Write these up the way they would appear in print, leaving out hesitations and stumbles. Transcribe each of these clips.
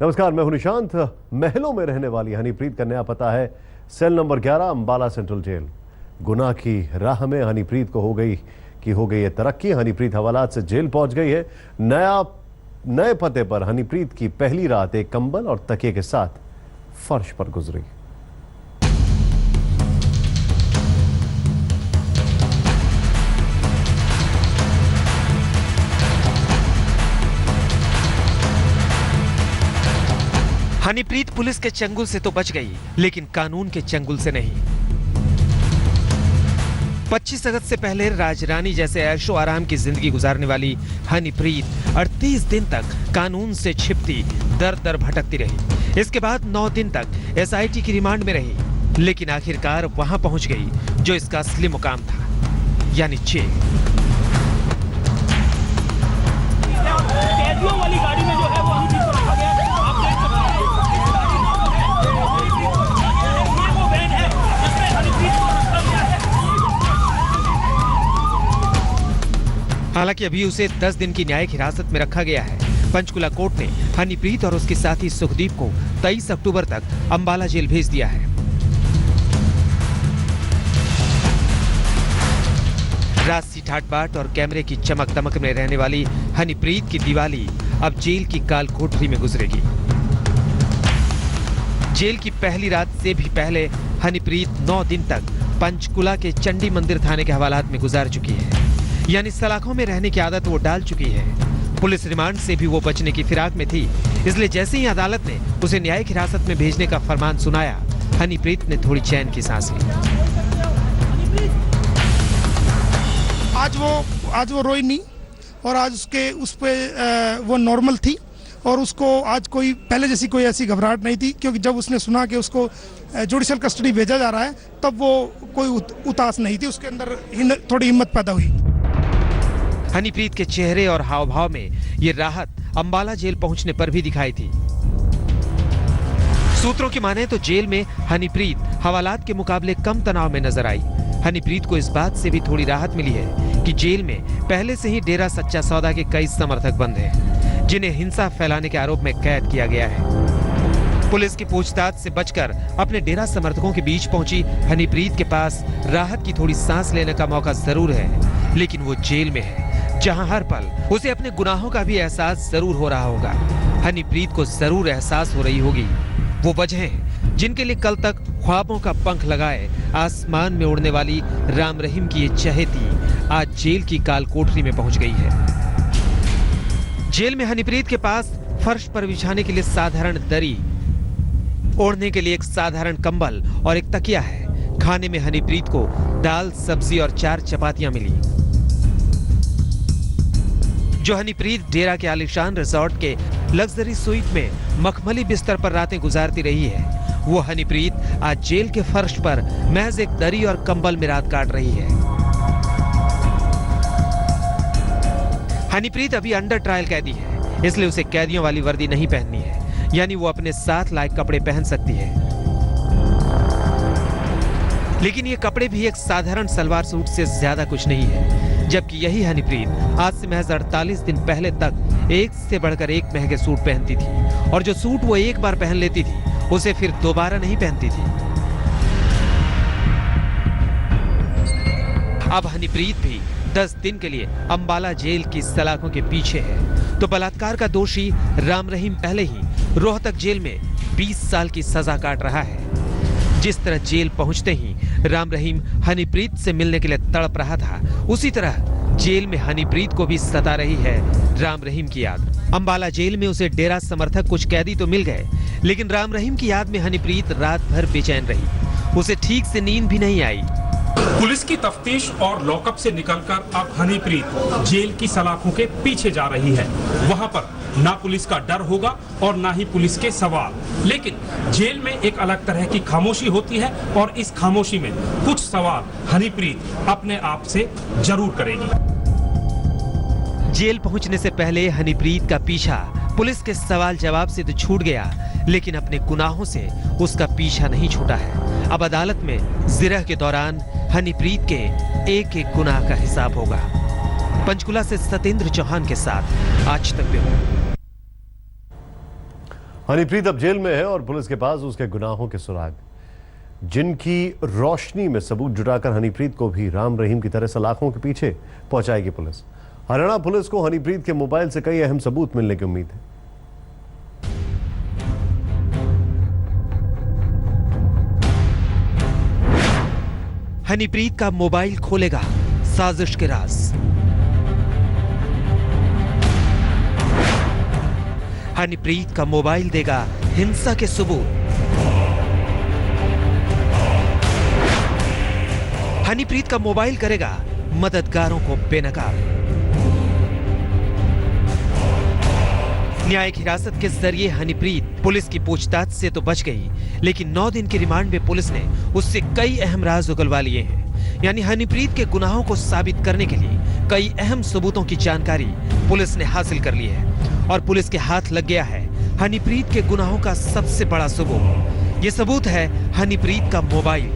नमस्कार, मैं हूं निशांत। महलों में रहने वाली हनीप्रीत का नया पता है cell number 11 Ambala central jail. गुनाह की राह में हनीप्रीत को हो गई है तरक्की। हनीप्रीत हवालात से जेल पहुंच गई है। नए पते पर हनीप्रीत की पहली रात एक कंबल और तकिए के साथ फर्श पर गुजरी। हनीप्रीत पुलिस के चंगुल से तो बच गई, लेकिन कानून के चंगुल से नहीं। 25 अगस्त से पहले राजरानी जैसे ऐशो आराम की जिंदगी गुजारने वाली हनीप्रीत 38 दिन तक कानून से छिपती दर दर भटकती रही। इसके बाद 9 दिन तक एसआईटी की रिमांड में रही, लेकिन आखिरकार वहां पहुंच गई जो इसका असली मुकाम था, यानी जेल। कैदियों वाली गाड़ी में जो है वो हनीप्रीत को रखा गया है। आप देख सकते हैं ये वो वैन है जिसमें हनीप्रीत को रखा गया है। हालांकि अभी उसे 10 दिन की न्यायिक हिरासत में रखा गया है। पंचकुला कोर्ट ने हनीप्रीत और उसके साथी सुखदीप को 23 अक्टूबर तक अंबाला जेल भेज दिया है। राशि ठाट बाट और कैमरे की चमक दमक में रहने वाली हनीप्रीत की दिवाली अब जेल की काल कोठरी में गुजरेगी। जेल की पहली रात से भी पहले हनीप्रीत 9 दिन तक पंचकुला के चंडी मंदिर थाने के हवालात में गुजार चुकी है, यानी सलाखों में रहने की आदत वो डाल चुकी है। पुलिस रिमांड से भी वो बचने की फिराक में थी, इसलिए जैसे ही अदालत ने उसे न्यायिक हिरासत में भेजने का फरमान सुनाया, हनीप्रीत ने थोड़ी चैन की सांस ली। आज वो रोई नहीं और आज उस पे वो नॉर्मल थी और उसको आज कोई पहले जैसी कोई ऐसी घबराहट नहीं थी, क्योंकि जब उसने सुना कि उसको जुडिशियल कस्टडी भेजा जा रहा है तब वो कोई उतास नहीं थी, उसके अंदर थोड़ी हिम्मत पैदा हुई। हनीप्रीत के चेहरे और हाव भाव में ये राहत अंबाला जेल पहुंचने पर भी दिखाई थी। सूत्रों की माने तो जेल में हनीप्रीत हवालात के मुकाबले कम तनाव में नजर आई। हनीप्रीत को इस बात से भी थोड़ी राहत मिली है कि जेल में पहले से ही डेरा सच्चा सौदा के कई समर्थक बंद हैं, जिन्हें हिंसा फैलाने के आरोप में कैद किया गया है। पुलिस की पूछताछ से बचकर अपने डेरा समर्थकों के बीच पहुंची हनीप्रीत के पास राहत की थोड़ी सांस लेने का मौका जरूर है, लेकिन वो जेल में है, जहां हर पल उसे अपने गुनाहों का भी एहसास जरूर हो रहा होगा। हनीप्रीत को जरूर एहसास हो रही होगी वो वजहें जिनके लिए कल तक ख्वाबों का पंख लगाए आसमान में उड़ने वाली राम रहीम की ये चहेती आज जेल की काल कोठरी में पहुंच गई है। जेल में हनीप्रीत के पास फर्श पर बिछाने के लिए साधारण दरी, ओढ़ने के लिए एक साधारण कंबल और एक तकिया है। खाने में हनीप्रीत को दाल, सब्जी और 4 चपातियां मिली। जो हनीप्रीत डेरा के आलीशान रिजॉर्ट के लग्जरी स्वीट में मखमली बिस्तर पर रातें गुजारती रही है, वो हनीप्रीत आज जेल के फर्श पर महज एक दरी और कंबल में रात काट रही है। हनीप्रीत अभी अंडर ट्रायल कैदी है, इसलिए उसे कैदियों वाली वर्दी नहीं पहननी है, यानी वो अपने साथ लायक कपड़े पहन सकती है। लेकिन ये कपड़े भी एक साधारण सलवार सूट से ज्यादा कुछ नहीं है, जबकि यही हनीप्रीत आज से महज 48 दिन पहले तक एक से बढ़कर एक महंगे सूट पहनती थी, और जो सूट वो एक बार पहन लेती थी उसे फिर दोबारा नहीं पहनती थी। अब हनीप्रीत भी 10 दिन के लिए अंबाला जेल की सलाखों के पीछे है, तो बलात्कार का दोषी राम रहीम पहले ही रोहतक जेल में 20 साल की सजा काट रहा है। जिस तरह जेल पहुंचते ही राम रहीम हनीप्रीत से मिलने के लिए तड़प रहा था, उसी तरह जेल में हनीप्रीत को भी सता रही है राम रहीम की याद। अंबाला जेल में उसे डेरा समर्थक कुछ कैदी तो मिल गए, लेकिन राम रहीम की याद में हनीप्रीत रात भर बेचैन रही। उसे ठीक से नींद भी नहीं आई। पुलिस की तफ्तीश और लॉकअप से निकलकर अब हनीप्रीत जेल की सलाखों के पीछे जा रही है। वहां पर ना पुलिस का डर होगा और ना ही पुलिस के सवाल, लेकिन जेल में एक अलग तरह की खामोशी होती है और इस खामोशी में कुछ सवाल हनीप्रीत अपने आप से जरूर करेगी। जेल पहुंचने से पहले हनीप्रीत का पीछा पुलिस के सवाल जवाब से तो छूट गया, लेकिन अपने गुनाहों से उसका पीछा नहीं छूटा है। अब अदालत में जिरह के दौरान हनीप्रीत के एक एक गुनाह का हिसाब होगा। पंचकुला से सतेंद्र चौहान के साथ आज तक ब्यूरो। हनीप्रीत अब जेल में है और पुलिस के पास उसके गुनाहों के सुराग, जिनकी रोशनी में सबूत जुटाकर हनीप्रीत को भी राम रहीम की तरह सलाखों के पीछे पहुंचाएगी पुलिस। हरियाणा पुलिस को हनीप्रीत के मोबाइल से कई अहम सबूत मिलने की उम्मीद है। हनीप्रीत का मोबाइल खोलेगा साजिश के राज। हनीप्रीत का मोबाइल देगा हिंसा के सबूत। हनीप्रीत का मोबाइल करेगा मददगारों को बेनकाब। न्यायिक हिरासत के जरिए हनीप्रीत पुलिस की पूछताछ से तो बच गई, लेकिन 9 दिन की रिमांड में पुलिस ने उससे कई अहम राज उगलवा लिए हैं। यानी हनीप्रीत के गुनाहों को साबित करने के लिए कई अहम सबूतों की जानकारी पुलिस ने हासिल कर ली है और पुलिस के हाथ लग गया है हनीप्रीत के गुनाहों का सबसे बड़ा सबूत। यह सबूत है हनीप्रीत का मोबाइल।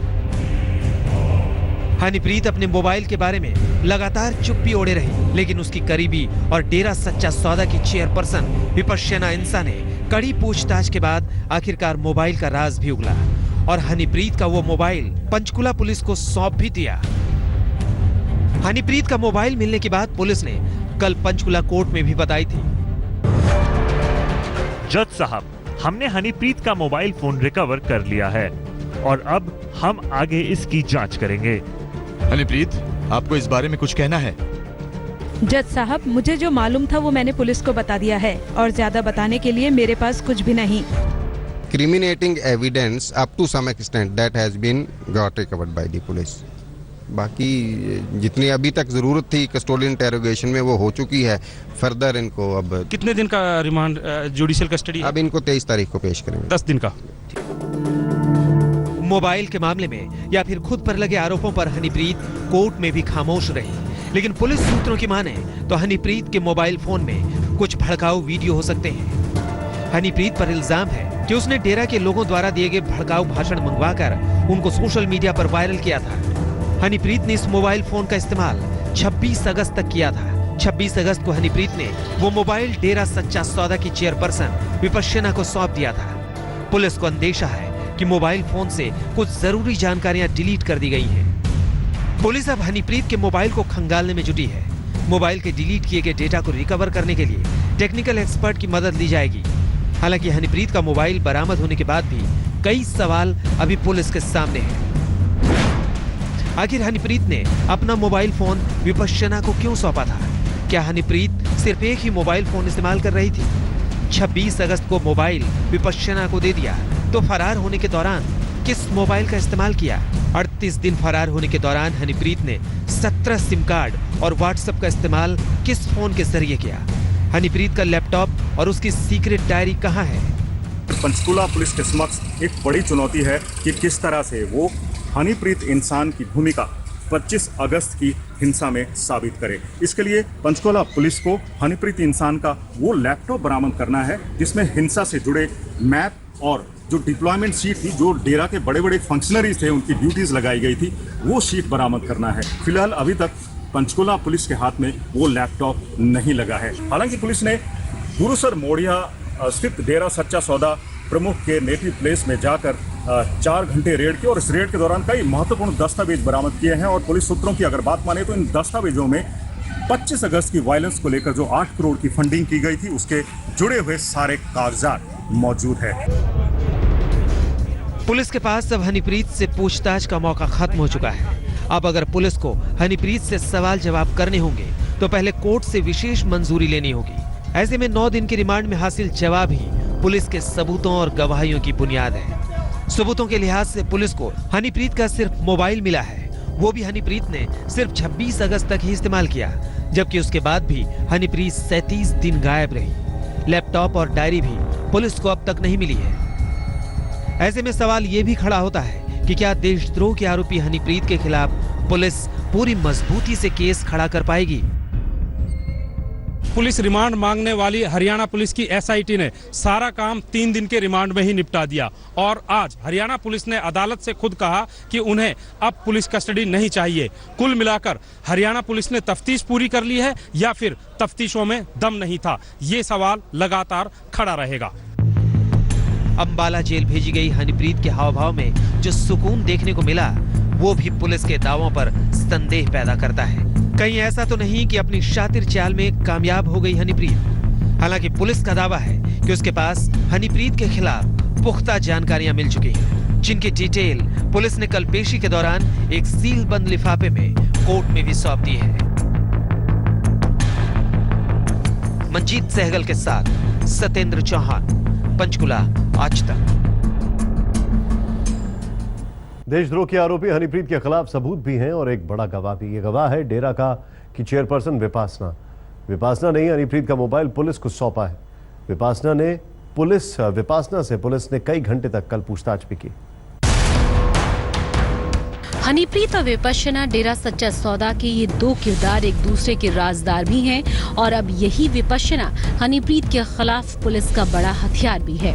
हनीप्रीत अपने मोबाइल के बारे में लगातार चुप्पी ओढ़े रही, लेकिन उसकी करीबी और डेरा सच्चा सौदा की चेयरपर्सन विपश्यना इंसा ने कड़ी पूछताछ के बाद आखिरकार मोबाइल का राज भी उगला और हनीप्रीत का वो मोबाइल पंचकुला पुलिस को सौंप भी दिया। हनीप्रीत का मोबाइल मिलने के बाद पुलिस ने कल पंचकुला कोर्ट में भी बताई थी। जज साहब, हमने हनीप्रीत का मोबाइल फोन रिकवर कर लिया है और अब हम आगे इसकी जांच करेंगे। हनीप्रीत, आपको इस बारे में कुछ कहना है? जज साहब, मुझे जो मालूम था वो मैंने पुलिस को बता दिया है और ज्यादा बताने के लिए मेरे पास कुछ भी नहीं। Criminating evidence up to some extent that has been got recovered by the police. बाकी जितनी अभी तक जरूरत थी कस्टोडियल इंटेरोगेशन में वो हो चुकी है। फर्दर इनको अब कितने दिन का रिमांड जुडिशियल कस्टडी? अब इनको 23 तारीख को पेश करेंगे। 10 दिन का। मोबाइल के मामले में या फिर खुद पर लगे आरोपों पर हनीप्रीत कोर्ट में भी खामोश रही, लेकिन पुलिस सूत्रों की माने तो हनीप्रीत के मोबाइल फोन में कुछ भड़काऊ वीडियो हो सकते हैं। हनीप्रीत पर इल्जाम है कि उसने डेरा के लोगों द्वारा दिए गए भड़काऊ भाषण मंगवाकर उनको सोशल मीडिया पर वायरल किया था। हनीप्रीत ने इस मोबाइल फोन का इस्तेमाल 26 अगस्त तक किया था। 26 अगस्त को हनीप्रीत ने वो मोबाइल डेरा सच्चा सौदा की चेयरपर्सन विपश्यना को सौंप दिया था। पुलिस को अंदेशा है कि मोबाइल फोन से कुछ जरूरी जानकारियां डिलीट कर दी गई हैं। पुलिस अब हनीप्रीत के मोबाइल को खंगालने में जुटी है। मोबाइल के डिलीट किए गए डेटा को रिकवर करने के लिए टेक्निकल एक्सपर्ट की मदद ली जाएगी। हालांकि हनीप्रीत का मोबाइल बरामद होने के बाद भी कई सवाल अभी पुलिस के सामने हैं। आखिर हनीप्रीत ने अपना मोबाइल फोन विपश्यना को क्यों सौंपा था? क्या हनीप्रीत सिर्फ एक ही मोबाइल फोन इस्तेमाल कर रही थी? 26 अगस्त को मोबाइल विपश्यना को दे दिया तो फरार होने के दौरान किस मोबाइल का इस्तेमाल किया? 38 दिन फरार होने के दौरान हनीप्रीत ने 17 सिम कार्ड और व्हाट्सएप का इस्तेमाल किस फोन के जरिए किया? हनीप्रीत का लैपटॉप और उसकी सीक्रेट डायरी कहां है? पंचकुला पुलिस के समक्ष एक बड़ी चुनौती है कि किस तरह से वो हनीप्रीत इंसान की भूमिका 25 अगस्त की हिंसा में साबित करे। इसके लिए पंचकुला पुलिस को हनीप्रीत इंसान का वो लैपटॉप बरामद करना है जिसमें हिंसा से जुड़े मैप और जो डिप्लॉयमेंट शीट थी, जो डेरा के बड़े बड़े फंक्शनरीज थे उनकी ड्यूटीज लगाई गई थी, वो शीट बरामद करना है। फिलहाल अभी तक पंचकुला पुलिस के हाथ में वो लैपटॉप नहीं लगा है। हालांकि पुलिस ने गुरुसर मोड़िया स्थित डेरा सच्चा सौदा प्रमुख के नेटिव प्लेस में जाकर 4 घंटे रेड की और इस रेड के दौरान कई महत्वपूर्ण दस्तावेज बरामद किए हैं। और पुलिस सूत्रों की अगर बात माने तो इन दस्तावेजों में 25 अगस्त की वायलेंस को लेकर जो 8 करोड़ की फंडिंग की गई थी उसके जुड़े हुए सारे कागजात मौजूद है। पुलिस के पास अब हनीप्रीत से पूछताछ का मौका खत्म हो चुका है। अब अगर पुलिस को हनीप्रीत से सवाल जवाब करने होंगे तो पहले कोर्ट से विशेष मंजूरी लेनी होगी। ऐसे में 9 दिन की रिमांड में हासिल जवाब ही पुलिस के सबूतों और गवाहियों की बुनियाद है। सबूतों के लिहाज से पुलिस को हनीप्रीत का सिर्फ मोबाइल मिला है, वो भी हनीप्रीत ने सिर्फ 26 अगस्त तक ही इस्तेमाल किया, जबकि उसके बाद भी हनीप्रीत 37 दिन गायब रही। लैपटॉप और डायरी भी पुलिस को अब तक नहीं मिली है। ऐसे में सवाल ये भी खड़ा होता है कि क्या देशद्रोह के आरोपी हनीप्रीत के खिलाफ पुलिस पूरी मजबूती से केस खड़ा कर पाएगी? पुलिस रिमांड मांगने वाली हरियाणा पुलिस की एसआईटी ने सारा काम 3 दिन के रिमांड में ही निपटा दिया और आज हरियाणा पुलिस ने अदालत से खुद कहा कि उन्हें अब पुलिस कस्टडी नहीं चाहिए। कुल मिलाकर हरियाणा पुलिस ने तफ्तीश पूरी कर ली है या फिर तफ्तीशों में दम नहीं था, ये सवाल लगातार खड़ा रहेगा। अंबाला जेल भेजी गई हनीप्रीत के हाव भाव में जो सुकून देखने को मिला, वो भी पुलिस के दावों पर संदेह पैदा करता है। कहीं ऐसा तो नहीं कि अपनी शातिर चाल में कामयाब हो गई हनीप्रीत। हालांकि पुलिस का दावा है कि उसके पास हनीप्रीत के खिलाफ पुख्ता जानकारियां मिल चुकी हैं, जिनकी डिटेल पुलिस ने कल पेशी के दौरान एक सील बंद लिफाफे में कोर्ट में भी सौंप दी है। मंजीत सहगल के साथ सत्येंद्र चौहान, पंचकुला, आज तक। देशद्रोह के आरोपी हनीप्रीत के खिलाफ सबूत भी हैं और एक बड़ा गवाह भी। ये गवाह है डेरा का की चेयरपर्सन विपासना ने हनीप्रीत का मोबाइल पुलिस को सौंपा है। विपासना से पुलिस ने कई घंटे तक कल पूछताछ भी की। हनीप्रीत और विपश्यना डेरा सच्चा सौदा के ये दो किरदार एक दूसरे के राजदार भी हैं और अब यही विपश्यना हनीप्रीत के खिलाफ पुलिस का बड़ा हथियार भी है।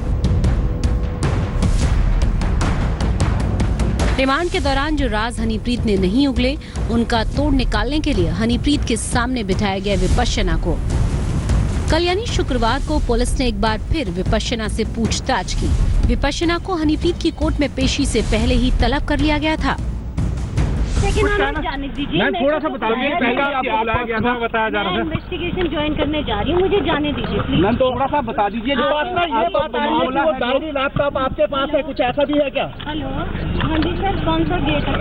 रिमांड के दौरान जो राज हनीप्रीत ने नहीं उगले, उनका तोड़ निकालने के लिए हनीप्रीत के सामने बिठाया गया विपश्यना को। कल यानी शुक्रवार को पुलिस ने एक बार फिर विपश्यना से पूछताछ की। विपश्यना को हनीप्रीत की कोर्ट में पेशी से पहले ही तलब कर लिया गया था। जाने दीजिए, मैं थोड़ा सा बता दूंगी। पहले आपको बुलाया गया था, बताया जा रहा है इन्वेस्टिगेशन ज्वाइन करने जा रही हूँ, मुझे जाने दीजिए प्लीज। मैम थोड़ा सा बता दीजिए। ये बात आ रही है कि वो डायरी लैपटॉप आपके पास है, कुछ ऐसा भी है क्या? हेलो, हाँ जी सर, कौन सा गेट है?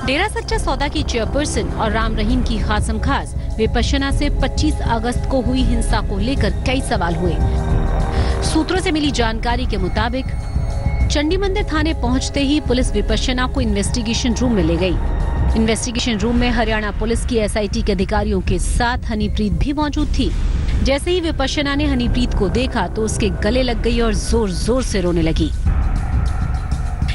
डेरा सच्चा सौदा की चेयरपर्सन और राम रहीम की खासम खास विपश्यना से 25 अगस्त को हुई हिंसा को लेकर कई सवाल हुए। सूत्रों से मिली जानकारी के मुताबिक चंडी मंदिर थाने पहुंचते ही पुलिस विपश्यना को इन्वेस्टिगेशन रूम में ले गई। इन्वेस्टिगेशन रूम में हरियाणा पुलिस की एसआईटी के अधिकारियों के साथ हनीप्रीत भी मौजूद थी। जैसे ही विपश्यना ने हनीप्रीत को देखा तो उसके गले लग गई और जोर जोर से रोने लगी।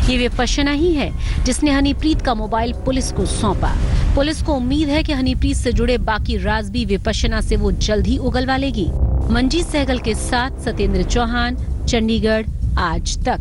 ये विपश्यना ही है जिसने हनीप्रीत का मोबाइल पुलिस को सौंपा। पुलिस को उम्मीद है कि हनीप्रीत से जुड़े बाकी राज भी विपश्यना से वो जल्द ही उगलवा लेगी। मंजीत सहगल के साथ सत्येंद्र चौहान, चंडीगढ़, आज तक।